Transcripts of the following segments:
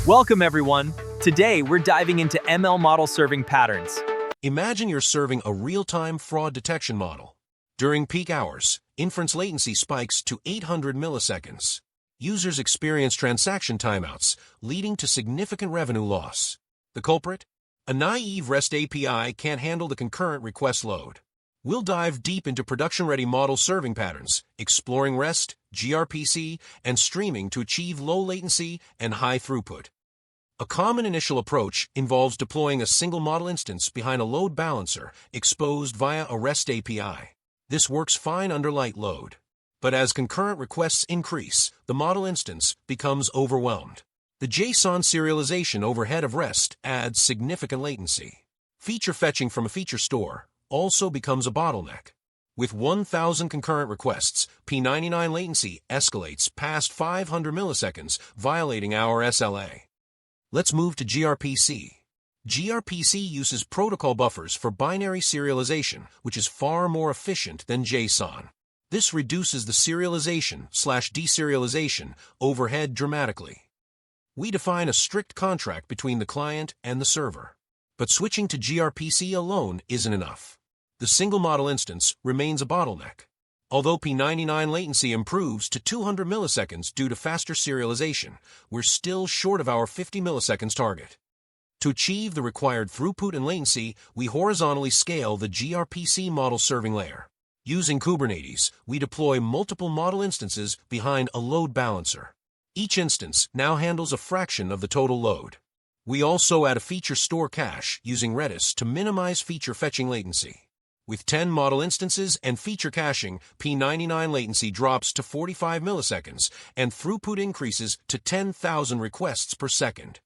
Welcome everyone. Today we're diving into ML model serving patterns. Imagine you're serving a real-time fraud detection model. During peak hours, inference latency spikes to 800 milliseconds. Users experience transaction timeouts, leading to significant revenue loss. The culprit? A naive REST API can't handle the concurrent request load. We'll dive deep into production-ready model serving patterns, exploring REST, gRPC, and streaming to achieve low latency and high throughput. A common initial approach involves deploying a single model instance behind a load balancer exposed via a REST API. This works fine under light load. But as concurrent requests increase, the model instance becomes overwhelmed. The JSON serialization overhead of REST adds significant latency. Feature fetching from a feature store also becomes a bottleneck. With 1,000 concurrent requests, P99 latency escalates past 500 milliseconds, violating our SLA. Let's move to gRPC. gRPC uses protocol buffers for binary serialization, which is far more efficient than JSON. This reduces the serialization/deserialization overhead dramatically. We define a strict contract between the client and the server. But switching to gRPC alone isn't enough. The single model instance remains a bottleneck. Although P99 latency improves to 200 milliseconds due to faster serialization, we're still short of our 50 milliseconds target. To achieve the required throughput and latency, we horizontally scale the gRPC model serving layer. Using Kubernetes, we deploy multiple model instances behind a load balancer. Each instance now handles a fraction of the total load. We also add a feature store cache using Redis to minimize feature fetching latency. With 10 model instances and feature caching, P99 latency drops to 45 milliseconds, and throughput increases to 10,000 requests per second.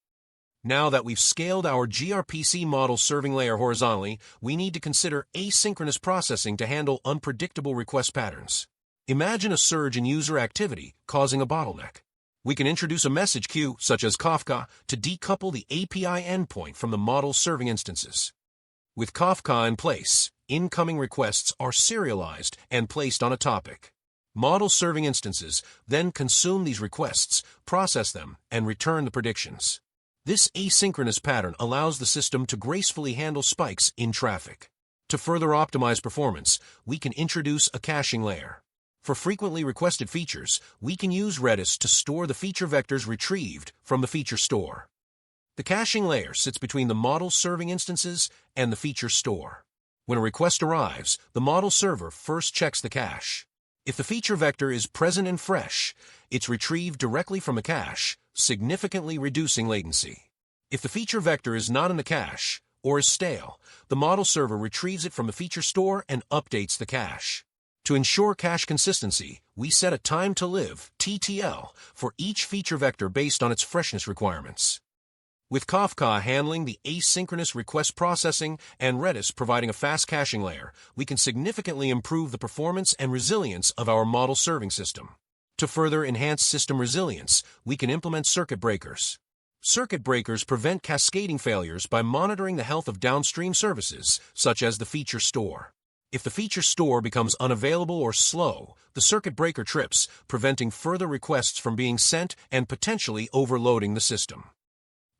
Now that we've scaled our gRPC model serving layer horizontally, we need to consider asynchronous processing to handle unpredictable request patterns. Imagine a surge in user activity causing a bottleneck. We can introduce a message queue, such as Kafka, to decouple the API endpoint from the model serving instances. With Kafka in place, incoming requests are serialized and placed on a topic. Model serving instances then consume these requests, process them, and return the predictions. This asynchronous pattern allows the system to gracefully handle spikes in traffic. To further optimize performance, we can introduce a caching layer. For frequently requested features, we can use Redis to store the feature vectors retrieved from the feature store. The caching layer sits between the model serving instances and the feature store. When a request arrives, the model server first checks the cache. If the feature vector is present and fresh, it's retrieved directly from the cache, significantly reducing latency. If the feature vector is not in the cache or is stale, the model server retrieves it from the feature store and updates the cache. To ensure cache consistency, we set a time to live (TTL) for each feature vector based on its freshness requirements. With Kafka handling the asynchronous request processing and Redis providing a fast caching layer, we can significantly improve the performance and resilience of our model serving system. To further enhance system resilience, we can implement circuit breakers. Circuit breakers prevent cascading failures by monitoring the health of downstream services, such as the feature store. If the feature store becomes unavailable or slow, the circuit breaker trips, preventing further requests from being sent and potentially overloading the system.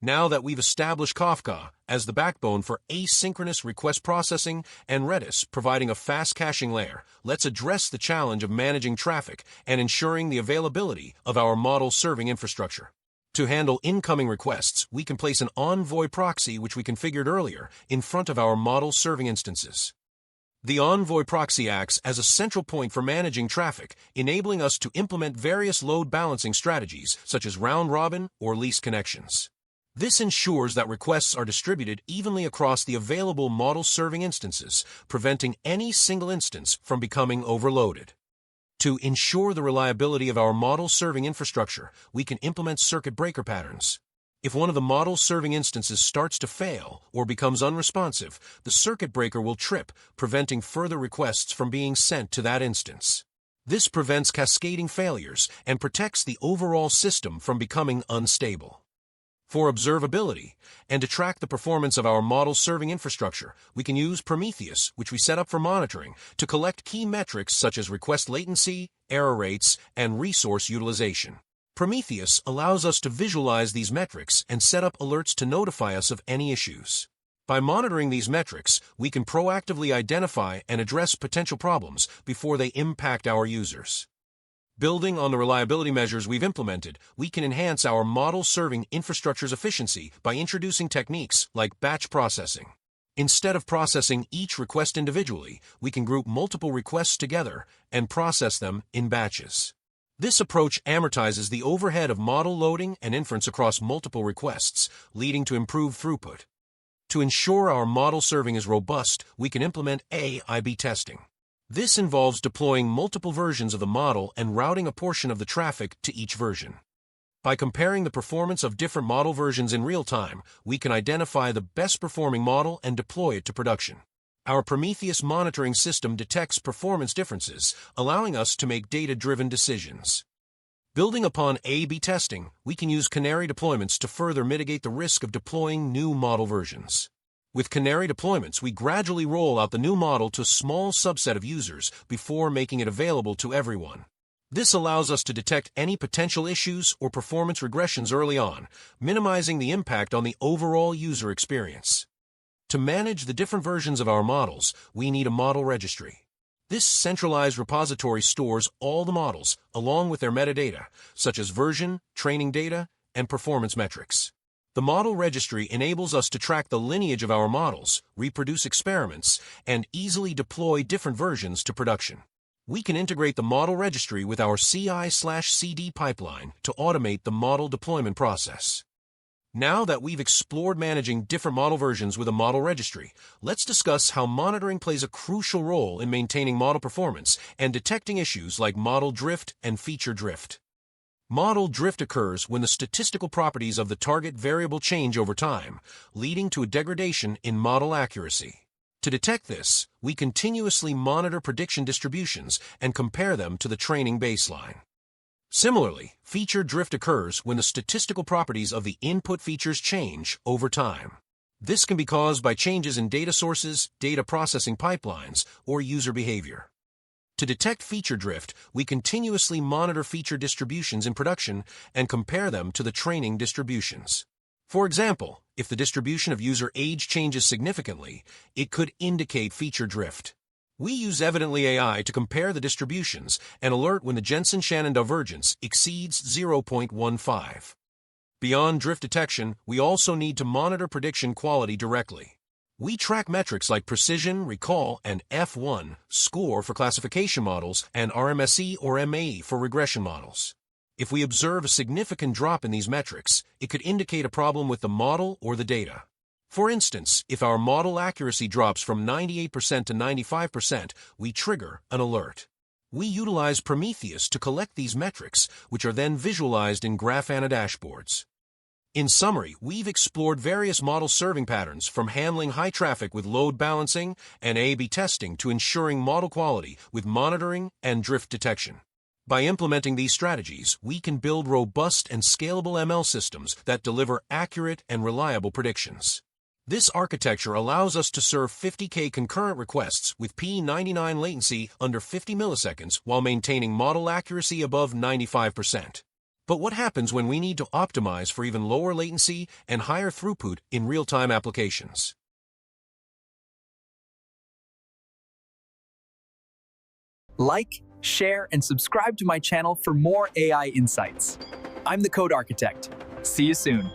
Now that we've established Kafka as the backbone for asynchronous request processing and Redis providing a fast caching layer, let's address the challenge of managing traffic and ensuring the availability of our model serving infrastructure. To handle incoming requests, we can place an Envoy proxy, which we configured earlier, in front of our model serving instances. The Envoy proxy acts as a central point for managing traffic, enabling us to implement various load balancing strategies, such as round-robin or least connections. This ensures that requests are distributed evenly across the available model serving instances, preventing any single instance from becoming overloaded. To ensure the reliability of our model serving infrastructure, we can implement circuit breaker patterns. If one of the model serving instances starts to fail or becomes unresponsive, the circuit breaker will trip, preventing further requests from being sent to that instance. This prevents cascading failures and protects the overall system from becoming unstable. For observability, and to track the performance of our model serving infrastructure, we can use Prometheus, which we set up for monitoring, to collect key metrics such as request latency, error rates, and resource utilization. Prometheus allows us to visualize these metrics and set up alerts to notify us of any issues. By monitoring these metrics, we can proactively identify and address potential problems before they impact our users. Building on the reliability measures we've implemented, we can enhance our model-serving infrastructure's efficiency by introducing techniques like batch processing. Instead of processing each request individually, we can group multiple requests together and process them in batches. This approach amortizes the overhead of model loading and inference across multiple requests, leading to improved throughput. To ensure our model serving is robust, we can implement A/B testing. This involves deploying multiple versions of the model and routing a portion of the traffic to each version. By comparing the performance of different model versions in real time, we can identify the best performing model and deploy it to production. Our Prometheus monitoring system detects performance differences, allowing us to make data-driven decisions. Building upon A/B testing, we can use canary deployments to further mitigate the risk of deploying new model versions. With canary deployments, we gradually roll out the new model to a small subset of users before making it available to everyone. This allows us to detect any potential issues or performance regressions early on, minimizing the impact on the overall user experience. To manage the different versions of our models, we need a model registry. This centralized repository stores all the models, along with their metadata, such as version, training data, and performance metrics. The model registry enables us to track the lineage of our models, reproduce experiments, and easily deploy different versions to production. We can integrate the model registry with our CI/CD pipeline to automate the model deployment process. Now that we've explored managing different model versions with a model registry, let's discuss how monitoring plays a crucial role in maintaining model performance and detecting issues like model drift and feature drift. Model drift occurs when the statistical properties of the target variable change over time, leading to a degradation in model accuracy. To detect this, we continuously monitor prediction distributions and compare them to the training baseline. Similarly, feature drift occurs when the statistical properties of the input features change over time. This can be caused by changes in data sources, data processing pipelines, or user behavior. To detect feature drift, we continuously monitor feature distributions in production and compare them to the training distributions. For example, if the distribution of user age changes significantly, it could indicate feature drift. We use Evidently AI to compare the distributions and alert when the Jensen-Shannon divergence exceeds 0.15. Beyond drift detection, we also need to monitor prediction quality directly. We track metrics like precision, recall, and F1 score for classification models and RMSE or MAE for regression models. If we observe a significant drop in these metrics, it could indicate a problem with the model or the data. For instance, if our model accuracy drops from 98% to 95%, we trigger an alert. We utilize Prometheus to collect these metrics, which are then visualized in Grafana dashboards. In summary, we've explored various model serving patterns from handling high traffic with load balancing and A/B testing to ensuring model quality with monitoring and drift detection. By implementing these strategies, we can build robust and scalable ML systems that deliver accurate and reliable predictions. This architecture allows us to serve 50K concurrent requests with P99 latency under 50 milliseconds while maintaining model accuracy above 95%. But what happens when we need to optimize for even lower latency and higher throughput in real-time applications? Like, share, and subscribe to my channel for more AI insights. I'm the Code Architect. See you soon.